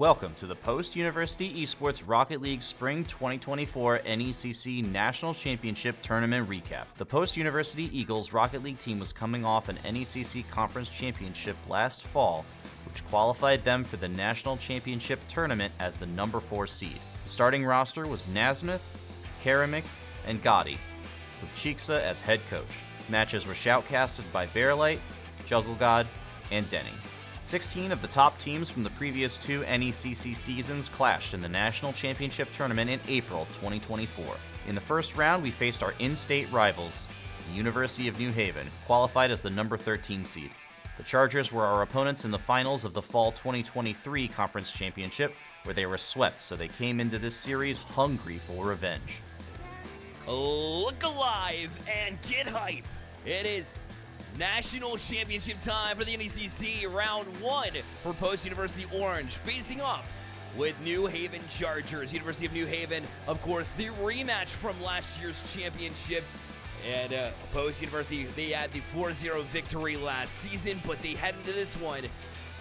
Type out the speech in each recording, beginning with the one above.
Welcome to the Post-University Esports Rocket League Spring 2024 NECC National Championship Tournament Recap. The Post-University Eagles Rocket League team was coming off an NECC Conference Championship last fall, which qualified them for the National Championship Tournament as the number 4 seed. The starting roster was Nazmyth, KeramiK, and Gotti, with Chixxa as head coach. Matches were shoutcasted by Bearlight, JuggleGod, and Denny. 16 of the top teams from the previous 2 NECC seasons clashed in the National Championship Tournament in April 2024. In the first round, we faced our in-state rivals, the University of New Haven, qualified as the number 13 seed. The Chargers were our opponents in the finals of the Fall 2023 Conference Championship, where they were swept, so they came into this series hungry for revenge. Look alive and get hype! It is National Championship time for the NECC Round 1 for Post-University Orange, facing off with New Haven Chargers. University of New Haven, of course, the rematch from last year's championship. And Post-University, they had the 4-0 victory last season, but they head into this one,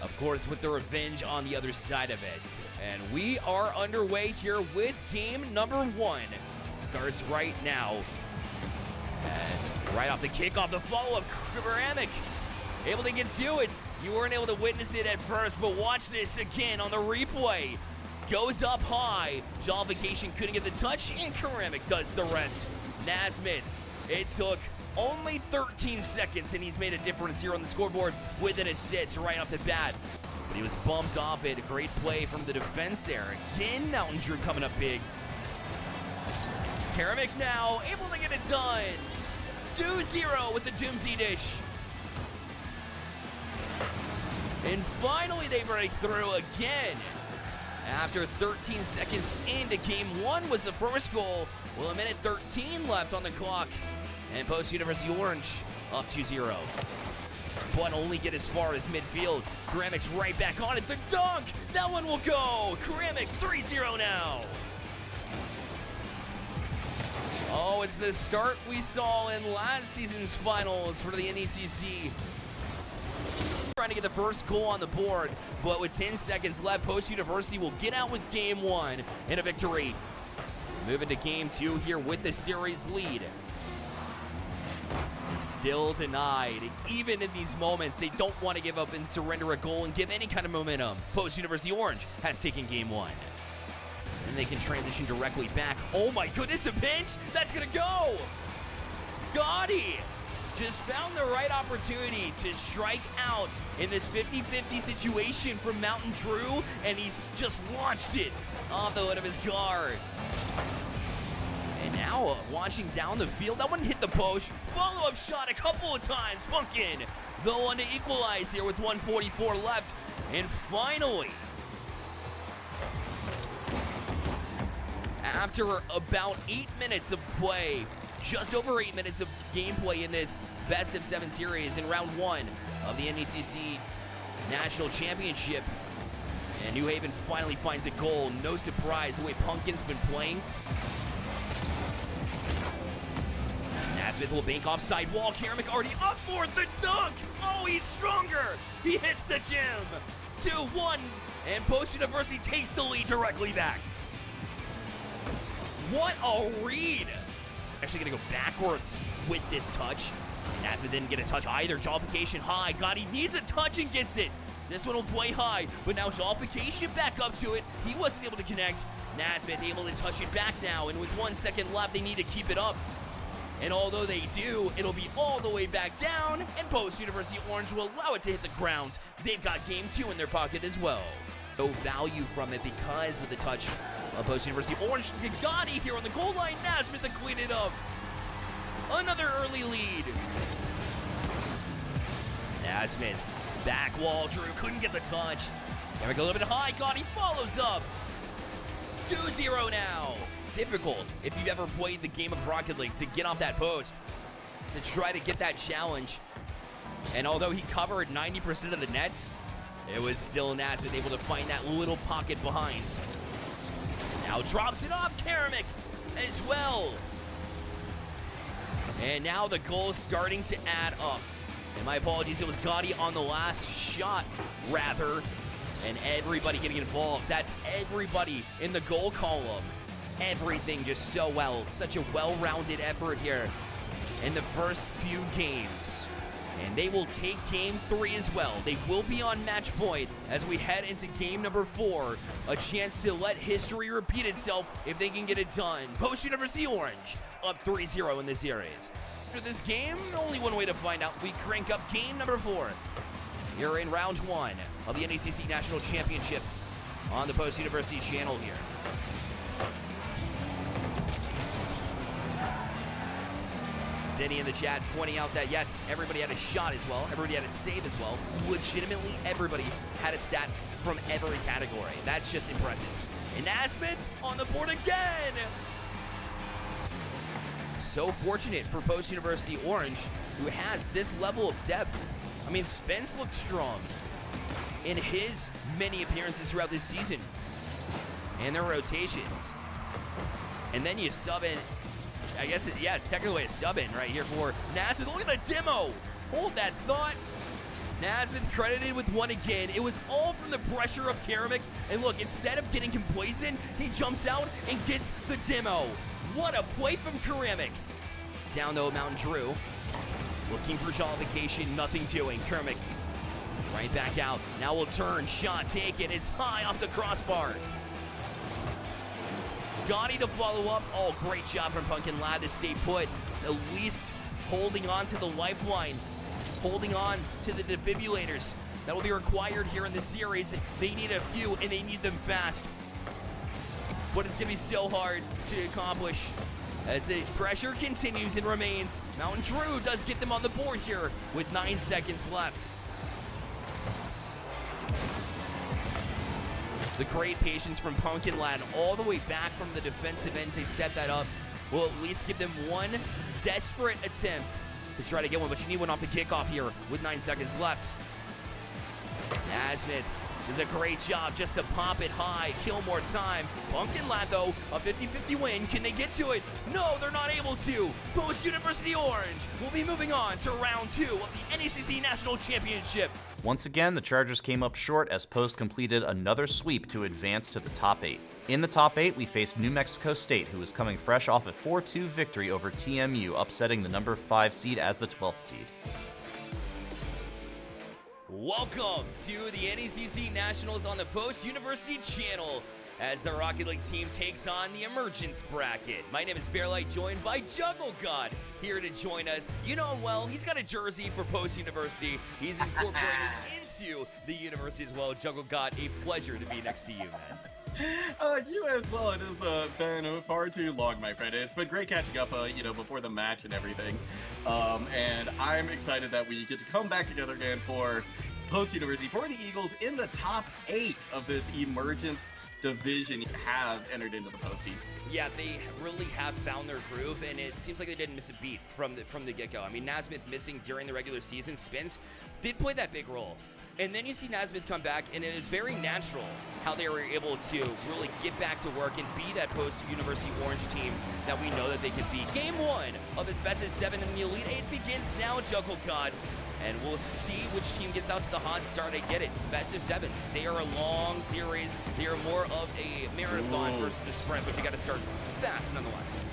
of course, with the revenge on the other side of it. And we are underway here with game number 1. Starts right now. As right off the kickoff, the follow-up, KeramiK able to get to it. You weren't able to witness it at first, but watch this again on the replay. Goes up high. Jollification couldn't get the touch, and KeramiK does the rest. Nazmyth, it took only 13 seconds, and he's made a difference here on the scoreboard with an assist right off the bat. But he was bumped off it. A great play from the defense there. Again, Mountain Drew coming up big. KeramiK now able to get it done. 2-0 with the Doomsday dish. And finally they break through again. After 13 seconds into game 1 was the first goal. Well, a minute 13 left on the clock. And Post-University Orange up 2-0. But only get as far as midfield. KeramiK's right back on it. The dunk! That one will go! KeramiK 3-0 now. Oh, it's the start we saw in last season's finals for the NECC. Trying to get the first goal on the board, but with 10 seconds left, Post-University will get out with game 1 in a victory. Moving to game 2 here with the series lead. Still denied. Even in these moments, they don't want to give up and surrender a goal and give any kind of momentum. Post-University Orange has taken game 1. And they can transition directly back. Oh my goodness, a pinch? That's gonna go! Gotti just found the right opportunity to strike out in this 50-50 situation from Mountain Drew, and he's just launched it off the hood of his guard. And now, launching down the field, that one hit the post. Follow-up shot a couple of times, Pumpkin. The one to equalize here with 1:44 left. And finally, after about 8 minutes of play, just over 8 minutes of gameplay in this best of 7 series in round 1 of the NECC National Championship, and New Haven finally finds a goal. No surprise the way Pumpkin's been playing. Nazmyth will bank off side wall. KeramiK already up for the dunk. Oh, he's stronger. He hits the gym. 2-1, and Post-University takes the lead directly back. What a read! Actually gonna go backwards with this touch. Nazmyth didn't get a touch either. Jollification high. Gotti needs a touch and gets it. This one will play high, but now Jollification back up to it. He wasn't able to connect. Nazmyth able to touch it back now, and with 1 second left, they need to keep it up. And although they do, it'll be all the way back down, and Post-University Orange will allow it to hit the ground. They've got game 2 in their pocket as well. No value from it because of the touch of Post-University Orange. Gotti here on the goal line. Nazmyth to clean it up. Another early lead. Nazmyth, back wall. Drew couldn't get the touch. There we go, a little bit high. Gotti follows up. 2-0 now. Difficult, if you've ever played the game of Rocket League, to get off that post, to try to get that challenge. And although he covered 90% of the nets, it was still Nazmyth able to find that little pocket behind. Now drops it off KeramiK as well. And now the goal's starting to add up. And my apologies, it was Gotti on the last shot, rather. and everybody getting involved. That's everybody in the goal column. Everything just so well. Such a well-rounded effort here in the first few games. And they will take game 3 as well. They will be on match point as we head into game number 4. A chance to let history repeat itself if they can get it done. Post University Orange up 3-0 in this series. After this game, only one way to find out. We crank up game number 4. You're in round 1 of the NECC National Championships on the Post University channel here. Denny in the chat pointing out that, yes, everybody had a shot as well. Everybody had a save as well. Legitimately, everybody had a stat from every category. That's just impressive. And Nazmyth on the board again. So fortunate for Post University Orange, who has this level of depth. I mean, Spence looked strong in his many appearances throughout this season and their rotations. And then you sub in, I guess, it's technically a sub-in right here for Nazmyth. Look at the demo. Hold that thought. Nazmyth credited with one again. It was all from the pressure of KeramiK. And look, instead of getting complacent, he jumps out and gets the demo. What a play from KeramiK. Down though, Mountain Drew. Looking for jollification, nothing doing. KeramiK right back out. Now we'll turn, shot taken. It's high off the crossbar. Gotti to follow up. Oh, great job from Pumpkin Lad to stay put. At least holding on to the lifeline. Holding on to the defibrillators. That will be required here in this series. They need a few, and they need them fast. But it's going to be so hard to accomplish as the pressure continues and remains. Mountain Drew does get them on the board here with 9 seconds left. The great patience from Pumpkin Lad all the way back from the defensive end to set that up will at least give them one desperate attempt to try to get one, but you need one off the kickoff here with 9 seconds left. Nazmyth does a great job just to pop it high, kill more time. Pumpkin Lad, though, a 50-50 win. Can they get to it? No, they're not able to. Post University Orange will be moving on to round 2 of the NECC National Championship. Once again, the Chargers came up short as Post completed another sweep to advance to the top 8. In the top 8, we faced New Mexico State, who was coming fresh off a 4-2 victory over TMU, upsetting the number 5 seed as the 12th seed. Welcome to the NECC Nationals on the Post University channel as the Rocket League team takes on the emergence bracket. My name is Bearlight, joined by JuggleGod here to join us. You know him well. He's got a jersey for Post University. He's incorporated into the university as well. JuggleGod, a pleasure to be next to you, man. You as well. It has been far too long, my friend. It's been great catching up, before the match and everything. And I'm excited that we get to come back together again for Post University, for the Eagles in the top 8 of this emergence division have entered into the postseason. Yeah, they really have found their groove, and it seems like they didn't miss a beat from the get-go. I mean, Nazmyth missing during the regular season, Spence did play that big role. And then you see Nazmyth come back, and it is very natural how they were able to really get back to work and be that Post-University Orange team that we know that they could be. Game 1 of this best of 7 in the Elite 8 begins now at JuggleGod. And we'll see which team gets out to the hot start and get it. Best of 7s. They are a long series. They are more of a marathon versus a sprint, but you got to start fast nonetheless.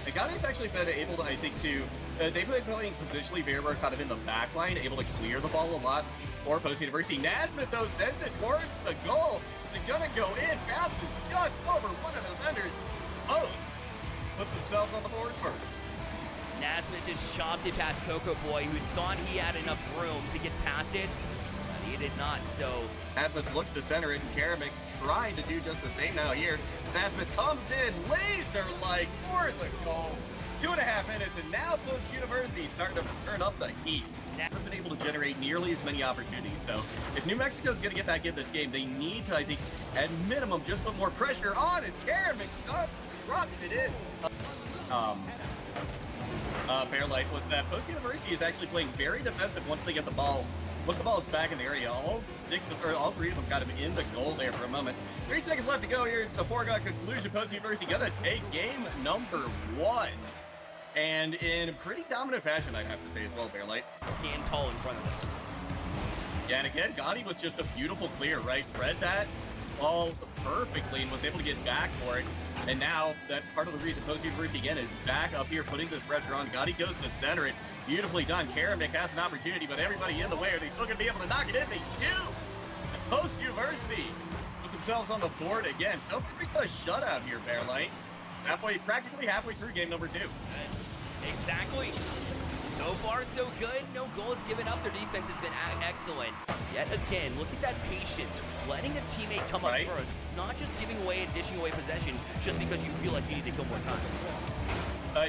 And Gotti's actually been able to, I think, they've been playing positionally very well, kind of in the back line, able to clear the ball a lot for Post University. Nazmyth, though, sends it towards the goal. Is it going to go in? Bounces just over one of the defenders. Post puts themselves on the board first. Nazmyth just chopped it past Coco Boy, who thought he had enough room to get past it, but he did not, so... Nazmyth looks to center it, and KeramiK trying to do just the same now here. Nazmyth comes in, laser-like for the goal. 2.5 minutes, and now Post University starting to turn up the heat. Haven't been able to generate nearly as many opportunities, so if New Mexico is going to get back in this game, they need to, I think, at minimum, just put more pressure on as KeramiK drops it in. Bearlight was that Post University is actually playing very defensive once they get the ball. Once the ball is back in the area, all 3 of them got him in the goal there for a moment. 3 seconds left to go here. It's a foregone conclusion. Post University gonna take game number 1. And in pretty dominant fashion, I'd have to say as well, Bearlight. Stand tall in front of them. Yeah, and again, Gotti was just a beautiful clear, right? Read that ball perfectly and was able to get back for it. And now that's part of the reason Post University again is back up here putting this pressure on. Gotti goes to center it. Beautifully done. KeramiK has an opportunity, but everybody in the way. Are they still going to be able to knock it in? They do! And Post University puts themselves on the board again. So pretty close shutout here, Bearlight. Practically halfway through game number 2. Exactly. So far, so good. No goals given up. Their defense has been excellent. Yet again, look at that patience. Letting a teammate come up first. Not just giving away and dishing away possession just because you feel like you need to kill more time.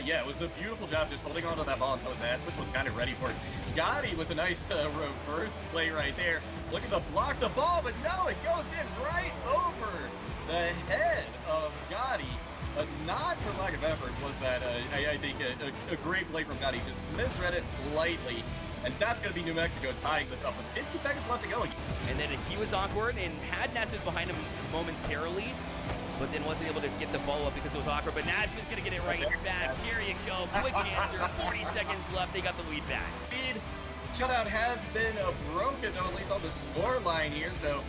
Yeah, it was a beautiful job just holding on to that ball until Nazmyth was kind of ready for it. Gotti with a nice reverse play right there. Looking to block the ball, but no, it goes in right over the head of Gotti. Not for lack of effort was that, I think, a great play from Gotti. Just misread it slightly, and that's going to be New Mexico tying this up with 50 seconds left to go. And then he was awkward and had Nazmyth behind him momentarily, but then wasn't able to get the follow-up because it was awkward. But Nazmyth going to get it right back. Here you go. Quick answer. 40 seconds left. They got the lead back. Lead shutout has been broken, though, at least on the score line here, so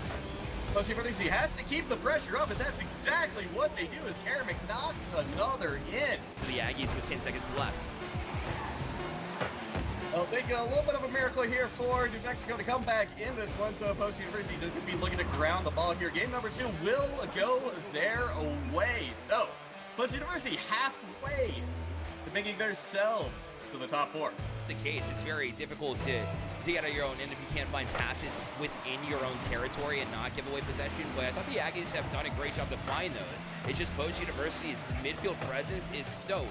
Post University has to keep the pressure up, and that's exactly what they do as KeramiK knocks another in. To the Aggies with 10 seconds left. I'll take a little bit of a miracle here for New Mexico to come back in this one, so Post University is going to be looking to ground the ball here. Game number 2 will go their way. So, Post University halfway to making themselves to the top 4. The case, it's very difficult to get out of your own end if you can't find passes within your own territory and not give away possession, but I thought the Aggies have done a great job to find those. It's just Post University's midfield presence is so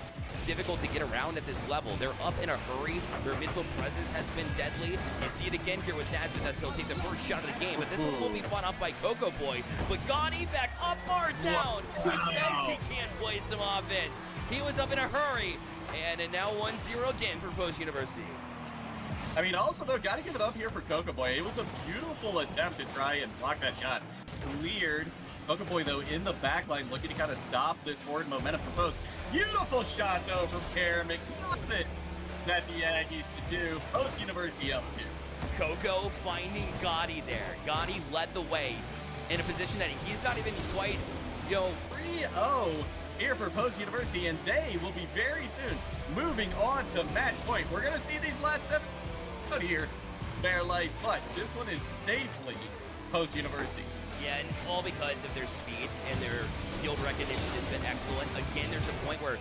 difficult to get around at this level. They're up in a hurry. Their midfield presence has been deadly. You see it again here with Nazmyth as he'll take the first shot of the game, but this one will be fought up by Coco Boy. But Gotti back up far down. He says he can't play some offense. He was up in a hurry. And now 1-0 again for Post University. I mean, also, though, got to give it up here for Coco Boy. It was a beautiful attempt to try and block that shot. Cleared. Coco Boy, though, in the back line, looking to kind of stop this forward momentum for Post. Beautiful shot, though, from KeramiK. Nothing that the Aggies could do. Post University up 2. Coco finding Gotti there. Gotti led the way in a position that he's not even quite, 3-0 here for Post University, and they will be very soon moving on to match point. We're going to see these last 7 out here, Bearlight, but this one is safely Post University's. Yeah, and it's all because of their speed and their field recognition has been excellent. Again, there's a point where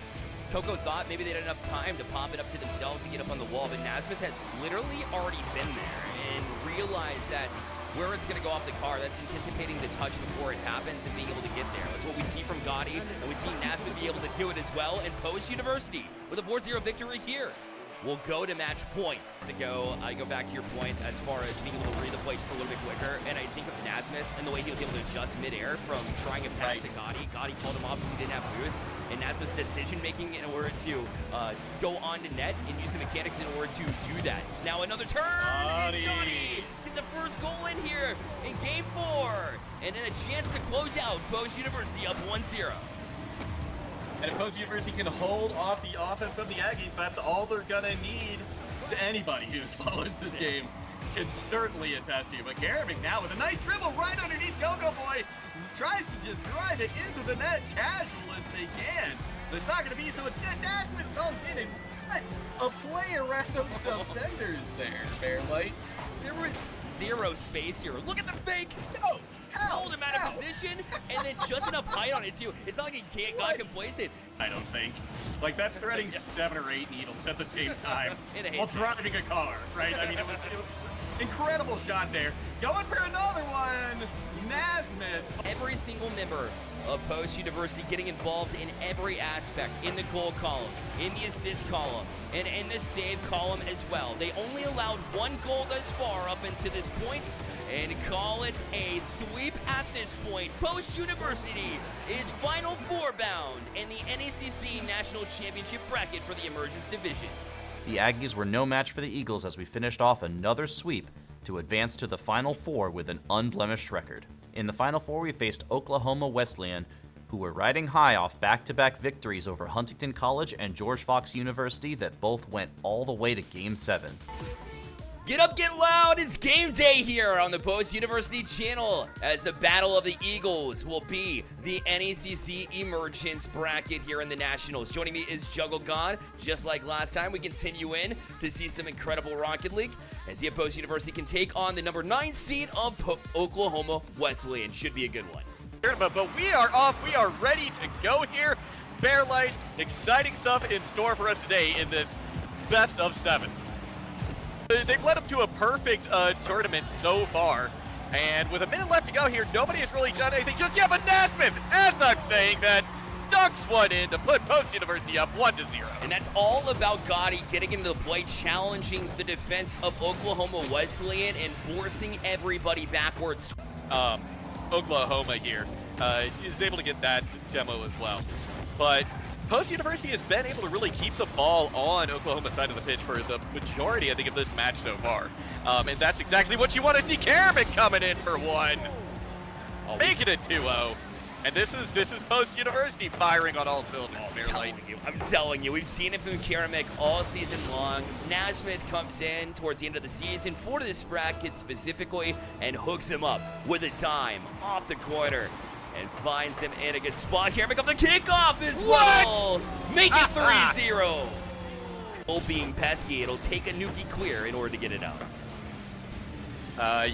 Coco thought maybe they had enough time to pop it up to themselves and get up on the wall, but Nazmyth had literally already been there and realized that where it's going to go off the car, that's anticipating the touch before it happens and being able to get there. That's what we see from Gotti, and we see Nazmyth be able to do it as well, and Post University with a 4-0 victory here. We'll go to match point. I go back to your point as far as being able to read the play just a little bit quicker, and I think of Nazmyth and the way he was able to adjust midair from trying a pass to Gotti. Gotti called him off because he didn't have boost, and Nazmyth's decision-making in order to go on to net and use the mechanics in order to do that. Now another turn, and Gotti gets a first goal in here in Game 4, and then a chance to close out Post University up 1-0. And if Post University can hold off the offense of the Aggies, that's all they're going to need. To anybody who follows this game can certainly attest to. But KeramiK now with a nice dribble right underneath Coco Boy. Tries to just drive it into the net casual as they can. But it's not going to be, so instead Nazmyth comes in and a play around those defenders there, Bearlight. There was zero space here. Look at the fake. Oh, hold him out of position, and then just enough height on it, too. It's not like he got complacent. I don't think. Like, that's threading 7 or 8 needles at the same time while haystack. driving a car, right? I mean, it was incredible shot there. Going for another one. Nazmyth. Every single member of Post University getting involved in every aspect, in the goal column, in the assist column, and in the save column as well. They only allowed 1 goal thus far up into this point, and call it a sweep at this point. Post University is Final Four bound in the NECC National Championship bracket for the Emergence Division. The Aggies were no match for the Eagles as we finished off another sweep to advance to the Final Four with an unblemished record. In the Final Four, we faced Oklahoma Wesleyan, who were riding high off back-to-back victories over Huntington College and George Fox University that both went all the way to Game 7. Get up, get loud, it's game day here on the Post University channel as the Battle of the Eagles will be the NECC Emergence bracket here in the Nationals. Joining me is JuggleGod. Just like last time, we continue in to see some incredible Rocket League and see if Post University can take on the number 9 seed of Oklahoma Wesleyan. Should be a good one. But we are off, we are ready to go here. Bearlight, exciting stuff in store for us today in this best of 7. They've led up to a perfect tournament so far, and with a minute left to go here, nobody has really done anything just yet, but Nazmyth, as I'm saying that, dunks one in to put Post University up 1-0. And that's all about Gotti getting into the play, challenging the defense of Oklahoma Wesleyan and forcing everybody backwards. Oklahoma here is able to get that demo as well, but Post University has been able to really keep the ball on Oklahoma's side of the pitch for the majority, I think, of this match so far. And that's exactly what you want to see. KeramiK coming in for one. Making it 2-0. And this is Post University firing on all cylinders. I'm telling you, we've seen it from KeramiK all season long. Nazmyth comes in towards the end of the season for this bracket specifically and hooks him up with a dime off the corner. And finds him in a good spot. KeramiK up the kickoff as well. Make it 3-0. Being pesky, it'll take a Nuki clear in order to get it out.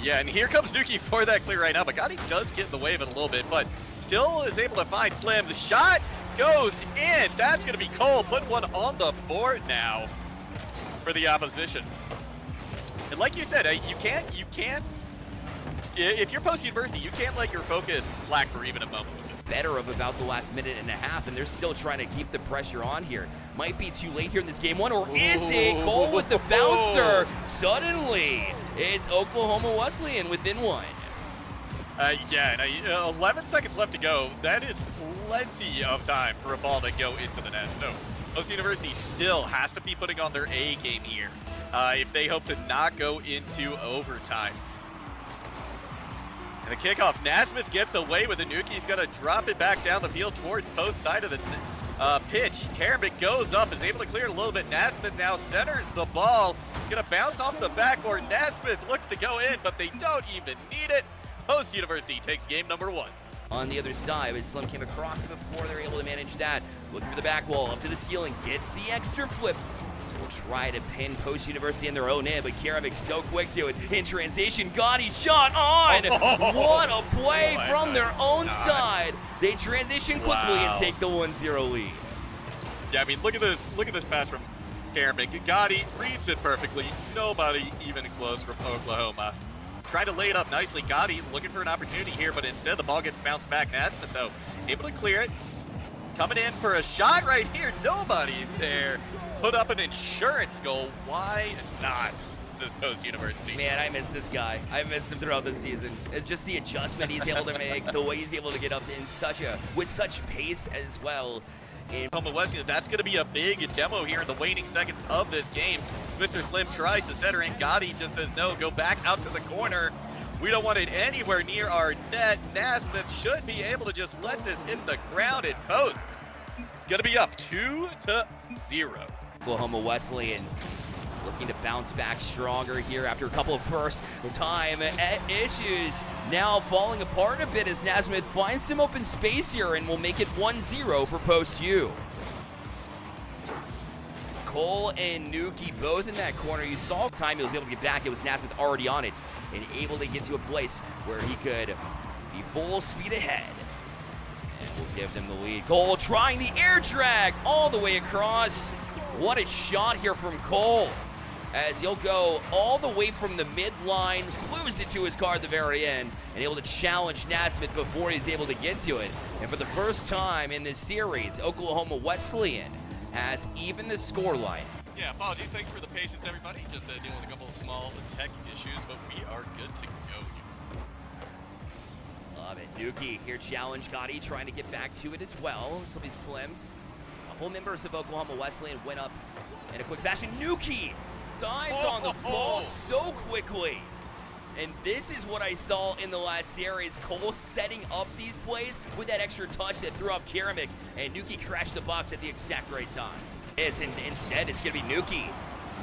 Yeah, and here comes Nuki for that clear right now. But Gotti does get in the way of it a little bit, but still is able to find Slim. The shot goes in. That's going to be Cole. Put one on the board now for the opposition. And like you said, you can't. If you're Post University, you can't let your focus slack for even a moment. Better of about the last minute and a half, and they're still trying to keep the pressure on here. Might be too late here in this game one, or is it? Cole with the bouncer. Suddenly, it's Oklahoma Wesleyan within one. Yeah, 11 seconds left to go. That is plenty of time for a ball to go into the net. So Post University still has to be putting on their A game here if they hope to not go into overtime. And the kickoff, Nazmyth gets away with it. Nuki's going to drop it back down the field towards post side of the pitch. KeramiK goes up, is able to clear it a little bit. Nazmyth now centers the ball. It's going to bounce off the backboard. Nazmyth looks to go in, but they don't even need it. Post University takes game number 1. On the other side, but Slim came across before they're able to manage that. Looking for the back wall, up to the ceiling, gets the extra flip. Will try to pin Post University in their own end, but KeramiK's so quick to it. In transition, Gotti shot on! What a play from their own side. They transition quickly and take the 1-0 lead. Yeah, I mean, look at this pass from KeramiK. Gotti reads it perfectly. Nobody even close from Oklahoma. Try to lay it up nicely. Gotti looking for an opportunity here, but instead the ball gets bounced back. Nazmyth, though, able to clear it. Coming in for a shot right here. Nobody there. Put up an insurance goal. Why not? Says Post University. Man, I miss this guy. I missed him throughout the season. Just the adjustment he's able to make, the way he's able to get up in with such pace as well. Oklahoma Wesleyan, that's going to be a big demo here in the waning seconds of this game. Mr. Slim tries to center in. Gotti just says no. Go back out to the corner. We don't want it anywhere near our net. Nazmyth should be able to just let this hit the ground at post. Going to be up 2-0. Oklahoma Wesleyan looking to bounce back stronger here after a couple of first time issues. Now falling apart a bit as Nazmyth finds some open space here and will make it 1-0 for Post U. Cole and Nuki both in that corner. You saw the time he was able to get back. It was Nazmyth already on it and able to get to a place where he could be full speed ahead. And we'll give them the lead. Cole trying the air drag all the way across. What a shot here from Cole, as he'll go all the way from the midline, lose it to his car at the very end, and able to challenge Nazmyth before he's able to get to it. And for the first time in this series, Oklahoma Wesleyan has even the scoreline. Yeah, apologies. Thanks for the patience, everybody. Just dealing with a couple of small tech issues, but we are good to go. Love it. Nuki here challenge Gotti, trying to get back to it as well. This will be Slim. Couple members of Oklahoma Wesleyan went up in a quick fashion. Nuki dives on the ball so quickly. And this is what I saw in the last series. Cole setting up these plays with that extra touch that threw off KeramiK, and Nuki crashed the box at the exact right time. And instead, it's going to be Nuki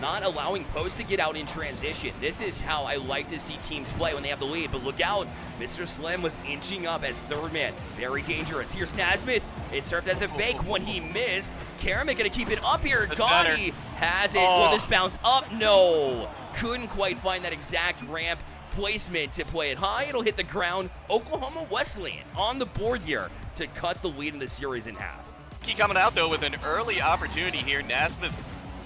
not allowing Post to get out in transition. This is how I like to see teams play when they have the lead, but look out. Mr. Slim was inching up as third man. Very dangerous. Here's Nazmyth. It served as a fake when he missed. KeramiK gonna keep it up here. Gotti has it. Will this bounce up? No. Couldn't quite find that exact ramp placement to play it high. It'll hit the ground. Oklahoma Wesleyan on the board here to cut the lead in the series in half. Keep coming out though with an early opportunity here. Nazmyth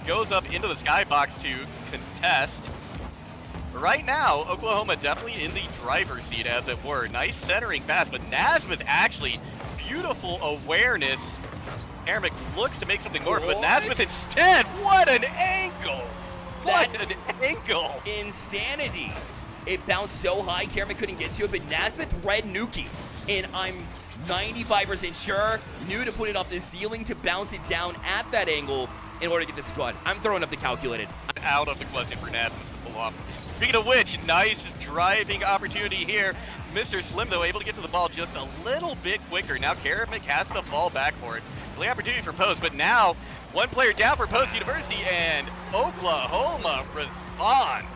goes up into the skybox to contest. Right now, Oklahoma definitely in the driver's seat, as it were. Nice centering pass, but Nazmyth actually beautiful awareness. KeramiK looks to make something more, but Nazmyth instead, what an angle! What an angle! Insanity. It bounced so high, KeramiK couldn't get to it, but Nazmyth read Nuki, and I'm 95% sure knew to put it off the ceiling to bounce it down at that angle in order to get the squad. I'm throwing up the calculated. Out of the question for Nazmyth to pull off. Speaking of which, nice driving opportunity here. Mr. Slim, though, able to get to the ball just a little bit quicker. Now KeramiK has to fall back for it. The opportunity for Post, but now one player down for Post University, and Oklahoma responds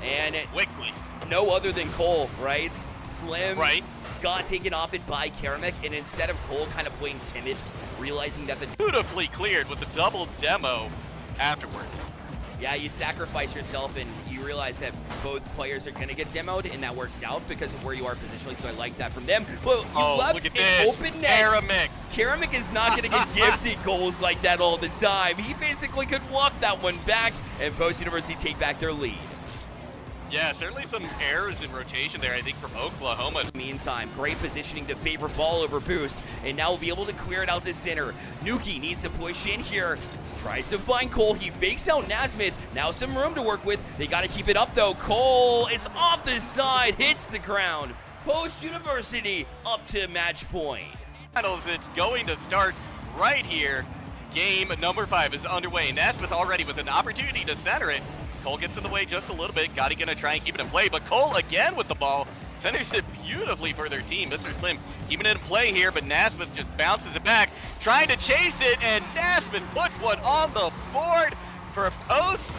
and quickly. No other than Cole, right? Slim right. got taken off it by KeramiK, and instead of Cole kind of playing timid, realizing that the beautifully cleared with the double demo afterwards. Yeah, you sacrifice yourself and you realize that both players are going to get demoed, and that works out because of where you are positionally, so I like that from them. Well, you left look at an this. open net. KeramiK. KeramiK is not going to get gifted goals like that all the time. He basically could walk that one back, and Post University take back their lead. Yeah, certainly some errors in rotation there, I think, from Oklahoma. Meantime, great positioning to favor ball over boost, and now we'll be able to clear it out to center. Nuki needs to push in here. Tries to find Cole. He fakes out Nazmyth. Now some room to work with. They got to keep it up, though. Cole is off the side, hits the ground. Post University up to match point. It's going to start right here. Game number 5 is underway. Nazmyth already with an opportunity to center it. Cole gets in the way just a little bit. Gotti gonna try and keep it in play, but Cole again with the ball. Centers it beautifully for their team. Mr. Slim keeping it in play here, but Nazmyth just bounces it back, trying to chase it, and Nazmyth puts one on the board for a Post.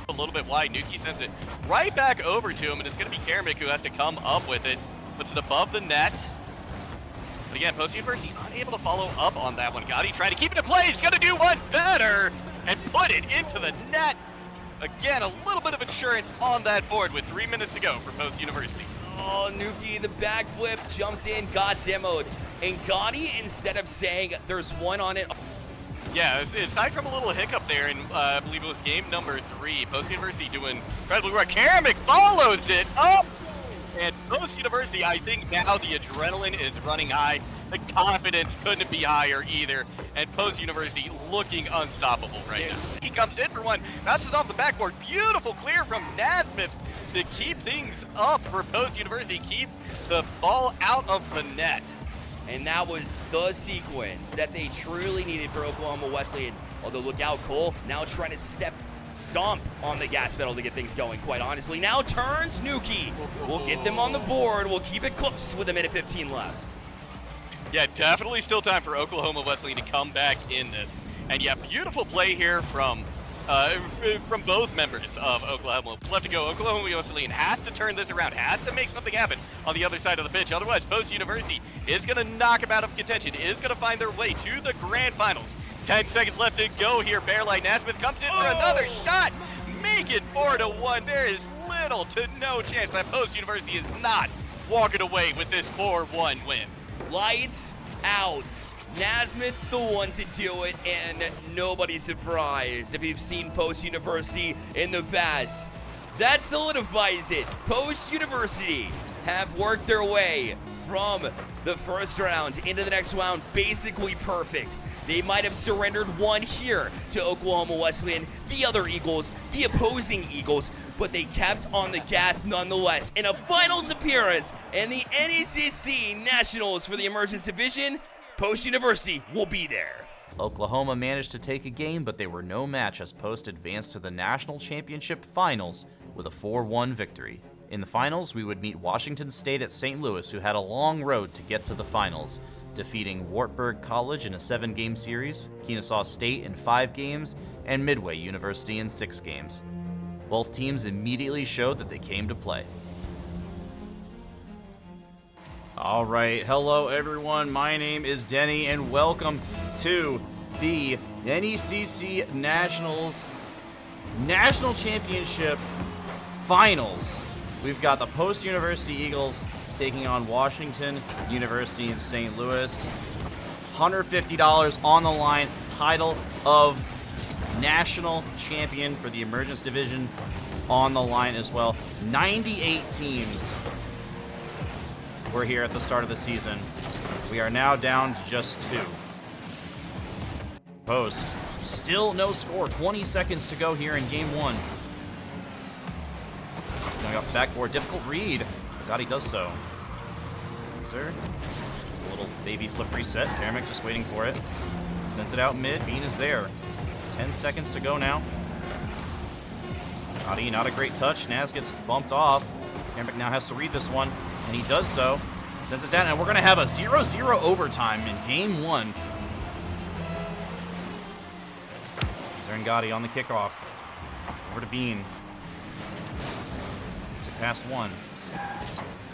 A little bit wide, Nuki sends it right back over to him, and it's gonna be KeramiK who has to come up with it. Puts it above the net. But again, Post University unable to follow up on that one. Gotti trying to keep it in play. He's gonna do one better and put it into the net. Again, a little bit of insurance on that board with 3 minutes to go for Post University. Oh, Nuki, the backflip, jumped in, got demoed. And Gotti, instead of saying there's one on it. Yeah, aside from a little hiccup there, and I believe it was game number 3, Post University doing incredibly well. KeramiK follows it up! And Post University, I think now the adrenaline is running high. The confidence couldn't be higher either. And Post University looking unstoppable right now. He comes in for one, bounces off the backboard. Beautiful clear from Nazmyth to keep things up for Post University. Keep the ball out of the net. And that was the sequence that they truly needed for Oklahoma Wesleyan. Although look out, Cole now trying to stomp on the gas pedal to get things going, quite honestly. Now turns Nuki. We'll get them on the board. We'll keep it close with a minute 15 left. Yeah, definitely still time for Oklahoma Wesleyan to come back in this. And yeah, beautiful play here from both members of Oklahoma. What's left to go. Oklahoma Wesleyan has to turn this around, has to make something happen on the other side of the pitch. Otherwise, Post University is going to knock them out of contention, is going to find their way to the grand finals. 10 seconds left to go here. Bearlight Nazmyth comes in for another shot. Make it 4-1. There is little to no chance that Post University is not walking away with this 4-1 win. Lights out. Nazmyth the one to do it, and nobody's surprised if you've seen Post University in the past. That solidifies it. Post University have worked their way from the first round into the next round basically perfect. They might have surrendered one here to Oklahoma Wesleyan, the other Eagles, the opposing Eagles, but they kept on the gas nonetheless. In a finals appearance in the NECC Nationals for the Emergence Division, Post University will be there. Oklahoma managed to take a game, but they were no match as Post advanced to the National Championship Finals with a 4-1 victory. In the finals, we would meet Washington State at St. Louis, who had a long road to get to the finals, defeating Wartburg College in a 7-game series, Kennesaw State in 5 games, and Midway University in 6 games. Both teams immediately showed that they came to play. All right, hello everyone, my name is Denny, and welcome to the NECC Nationals National Championship Finals. We've got the Post-University Eagles taking on Washington University in St. Louis. $150 on the line, title of national champion for the Emergence Division on the line as well. 98 teams were here at the start of the season. We are now down to just 2. Post, still no score, 20 seconds to go here in game 1. Going off the backboard, difficult read. Gotti does so. Sir, it's a little baby flip reset. KeramiK just waiting for it. Sends it out mid, Bean is there. 10 seconds to go now. Gotti, not a great touch. Naz gets bumped off. KeramiK now has to read this one, and he does so. Sends it down, and we're going to have a 0-0 overtime in game 1. Zern Gotti on the kickoff. Over to Bean. It's a pass 1.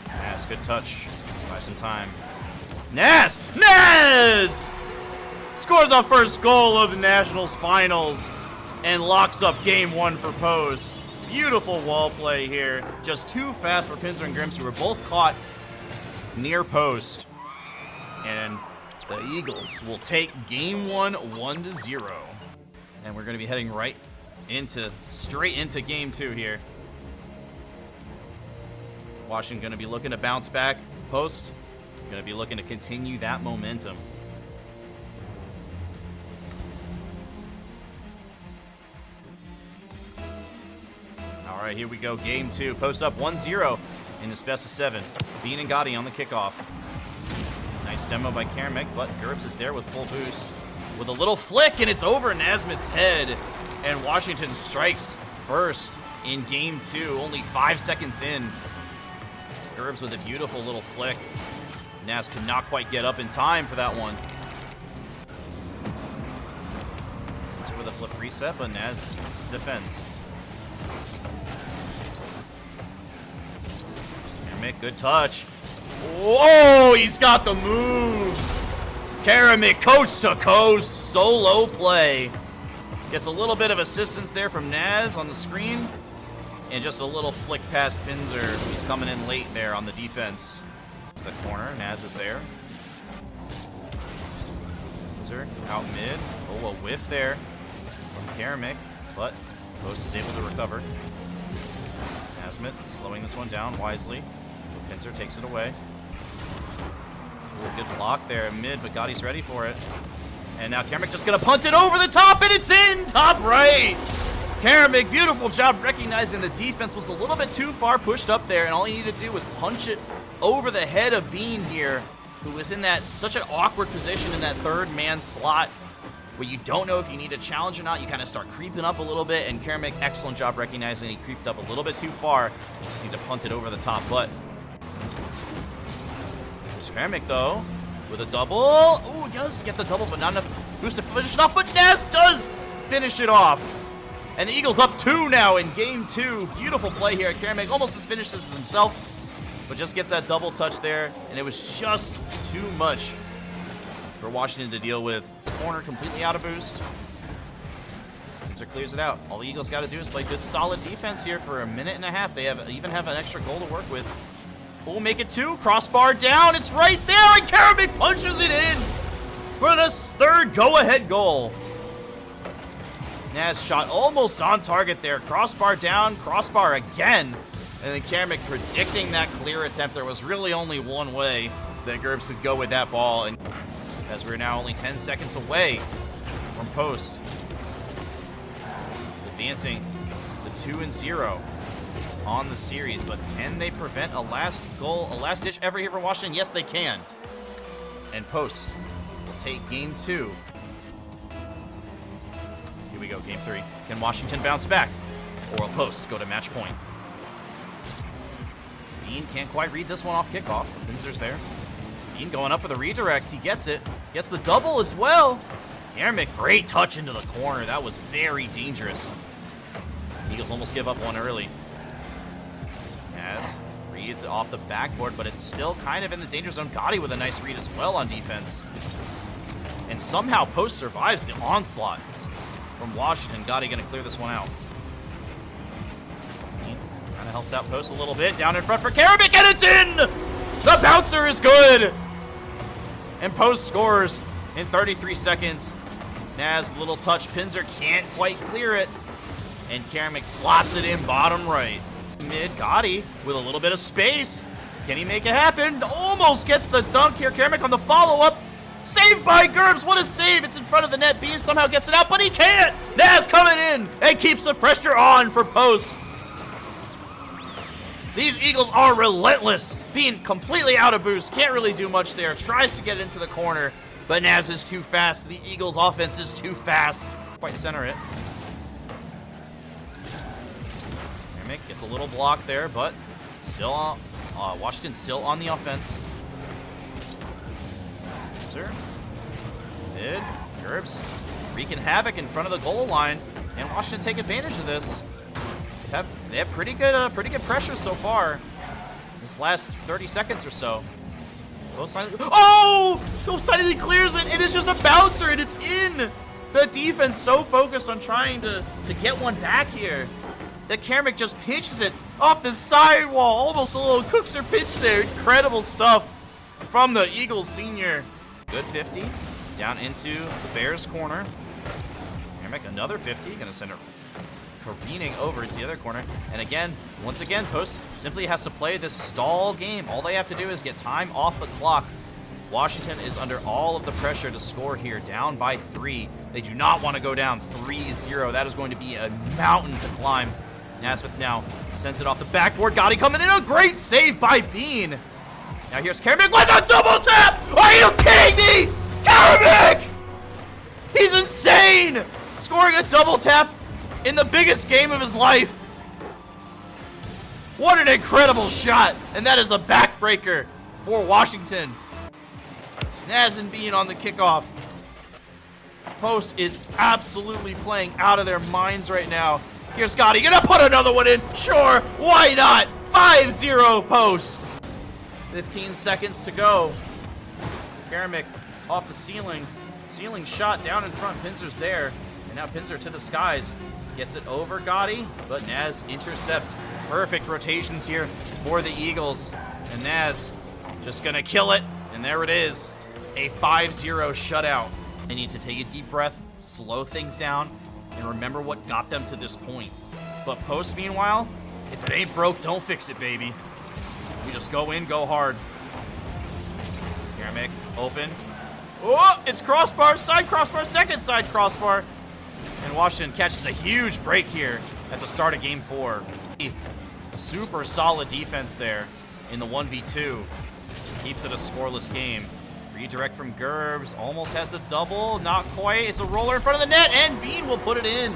Naz, good touch. Buy some time. Naz! Naz! Scores the first goal of the Nationals Finals and locks up game 1 for Post. Beautiful wall play here. Just too fast for Pinzer and Grims, who were both caught near Post. And the Eagles will take game 1, 1-0. And we're going to be heading straight into game 2 here. Washington going to be looking to bounce back. Post going to be looking to continue that momentum. All right, here we go. Game 2. Post up 1-0 in this best of 7. Bean and Gotti on the kickoff. Nice demo by KeramiK, but GURPS is there with full boost. With a little flick, and it's over Nazmyth's head. And Washington strikes first in game 2, only 5 seconds in. GURPS with a beautiful little flick. Naz could not quite get up in time for that one. So with a flip reset, but Naz defends. KeramiK, good touch. Whoa, he's got the moves. KeramiK, coast to coast, solo play. Gets a little bit of assistance there from Naz on the screen. And just a little flick past Pinzer, who's coming in late there on the defense. To the corner, Naz is there. Pinzer out mid. Oh, a whiff there from KeramiK, but Post is able to recover. Nazmyth slowing this one down wisely. Pinzer takes it away. Ooh, good block there mid, but Gotti's ready for it. And now KeramiK just gonna punt it over the top, and it's in! Top right! KeramiK, beautiful job recognizing the defense was a little bit too far pushed up there, and all he needed to do was punch it over the head of Bean here, who was in that such an awkward position in that third man slot where you don't know if you need a challenge or not. You kind of start creeping up a little bit, and KeramiK, excellent job recognizing he creeped up a little bit too far. You just need to punt it over the top, but KeramiK, though, with a double. Ooh, he does get the double, but not enough boost to finish it off. But Naz does finish it off. And the Eagles up 2 now in game 2. Beautiful play here. KeramiK almost as finished this himself, but just gets that double touch there. And it was just too much for Washington to deal with. Corner completely out of boost. Pinzer clears it out. All the Eagles got to do is play good, solid defense here for a minute and a half. They even have an extra goal to work with. We'll make it 2. Crossbar down. It's right there, and KeramiK punches it in for the 3rd go-ahead goal. Naz shot almost on target there. Crossbar down, crossbar again. And then KeramiK predicting that clear attempt. There was really only one way that GURPS could go with that ball. And as we're now only 10 seconds away from Post. Advancing to 2-0. On the series, but can they prevent a last goal, a last-ditch effort here for Washington? Yes, they can. And Post will take game 2. Here we go, game 3. Can Washington bounce back, or will Post go to match point? Bean can't quite read this one off kickoff. Pinzer's there. Bean going up for the redirect. He gets it. Gets the double as well. KeramiK, great touch into the corner. That was very dangerous. Eagles almost give up one early. As reads off the backboard, but it's still kind of in the danger zone. Gotti with a nice read as well on defense. And somehow Post survives the onslaught from Washington. Gotti gonna clear this one out. Kind of helps out Post a little bit. Down in front for KeramiK, and it's in! The bouncer is good! And Post scores in 33 seconds. Naz, with a little touch. Pinzer can't quite clear it. And KeramiK slots it in bottom right. Mid, Gotti with a little bit of space. Can he make it happen? Almost gets the dunk here. KeramiK on the follow-up. Saved by Gerbs. What a save. It's in front of the net. Bean somehow gets it out, but he can't. Naz coming in and keeps the pressure on for Post. These Eagles are relentless. Bean completely out of boost. Can't really do much there. Tries to get into the corner, but Naz is too fast. The Eagles' offense is too fast. Quite center it. KeramiK gets a little block there, but still, Washington still on the offense. Mid, Gerbs wreaking havoc in front of the goal line, and Washington take advantage of this. They have pretty good pressure so far. This last 30 seconds or so. Oh! Silently clears it, and it's just a bouncer, and it's in! The defense so focused on trying to get one back here that KeramiK just pinches it off the sidewall. Almost a little Cookser pinch there. Incredible stuff from the Eagles senior. Good 50. Down into the Bears corner. KeramiK another 50. Gonna send it careening over to the other corner. And again, once again, Post simply has to play this stall game. All they have to do is get time off the clock. Washington is under all of the pressure to score here, down by 3. They do not want to go down 3-0. That is going to be a mountain to climb. Nazmyth now sends it off the backboard. Gotti coming in, a great save by Bean. Now here's KeramiK with a double tap! Are you kidding me? KeramiK! He's insane! Scoring a double tap in the biggest game of his life. What an incredible shot. And that is a backbreaker for Washington. Naz and Bean on the kickoff. Post is absolutely playing out of their minds right now. Here's Gotti, gonna put another one in. Sure, why not? 5-0 Post. 15 seconds to go. KeramiK off the ceiling. Ceiling shot down in front. Pinzer's there. And now Pinzer to the skies. Gets it over Gotti, but Naz intercepts. Perfect rotations here for the Eagles. And Naz just gonna kill it. And there it is. A 5-0 shutout. They need to take a deep breath, slow things down, and remember what got them to this point. But Post, meanwhile, if it ain't broke, don't fix it, baby. We just go in, go hard. KeramiK, open. Oh, it's crossbar, side crossbar, second side crossbar. And Washington catches a huge break here at the start of Game 4. Super solid defense there in the 1v2. Keeps it a scoreless game. Redirect from Gerbs, almost has a double, not quite. It's a roller in front of the net, and Bean will put it in.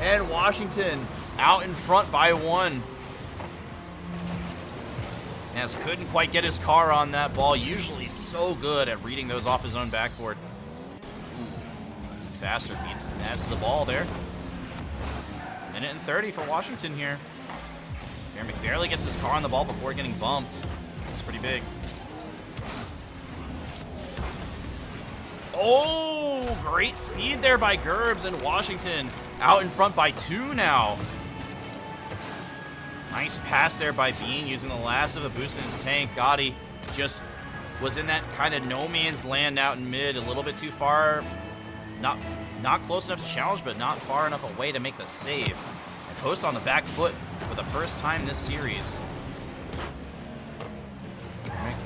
And Washington out in front by 1. Naz couldn't quite get his car on that ball. Usually so good at reading those off his own backboard. Faster beats Naz to the ball there. Minute and 30 for Washington here. KeramiK barely gets his car on the ball before getting bumped. That's pretty big. Oh, great speed there by Gerbs, and Washington out in front by 2 now. Nice pass there by Bean, using the last of the boost in his tank. Gotti just was in that kind of no man's land out in mid, a little bit too far. Not close enough to challenge, but not far enough away to make the save. And Post on the back foot for the first time this series.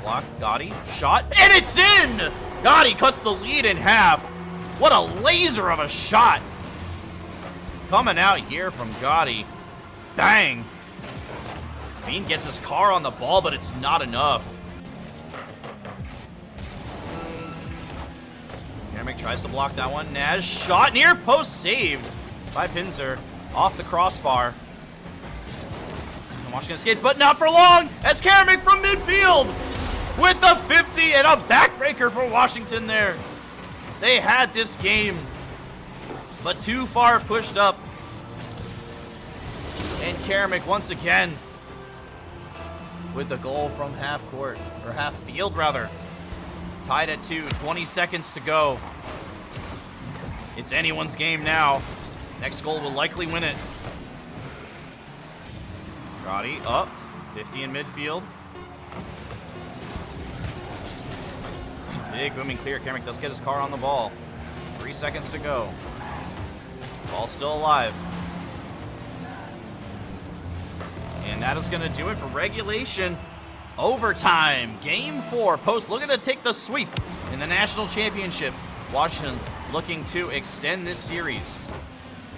Block, Gotti, shot, and it's in! Gotti cuts the lead in half. What a laser of a shot. Coming out here from Gotti. Bang! Bean gets his car on the ball, but it's not enough. KeramiK tries to block that one. Naz shot near post, saved by Pinzer off the crossbar. And Washington escaped, but not for long, as KeramiK from midfield with the 50 and a backbreaker for Washington there. They had this game, but too far pushed up. And KeramiK once again with the goal from half court, or half field rather. Tied at 2, 20 seconds to go. It's anyone's game now. Next goal will likely win it. Gotti up, 50 in midfield. Big booming clear. KeramiK does get his car on the ball. 3 seconds to go. Ball's still alive. And that is going to do it for regulation. Overtime. Game 4. Post looking to take the sweep in the national championship. Washington looking to extend this series.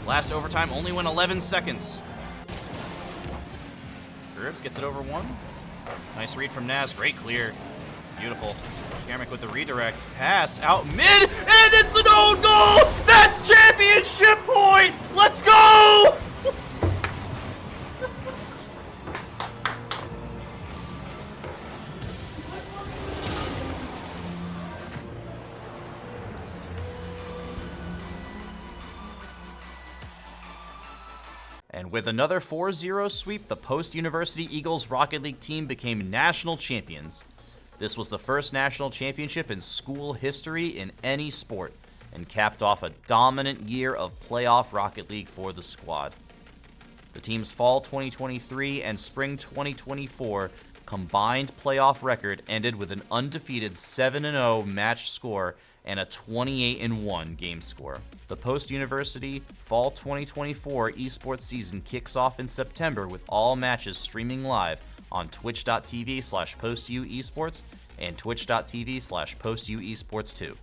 Last overtime only went 11 seconds. Gribbs gets it over 1. Nice read from Naz. Great clear. Beautiful. KeramiK with the redirect. Pass out mid, and it's an own goal! That's championship point! Let's go! And with another 4-0 sweep, the post-University Eagles Rocket League team became national champions. This was the first national championship in school history in any sport, and capped off a dominant year of playoff Rocket League for the squad. The team's fall 2023 and spring 2024 combined playoff record ended with an undefeated 7-0 match score and a 28-1 game score. The post-University Fall 2024 esports season kicks off in September with all matches streaming live on twitch.tv/postuesports and twitch.tv/postuesports2.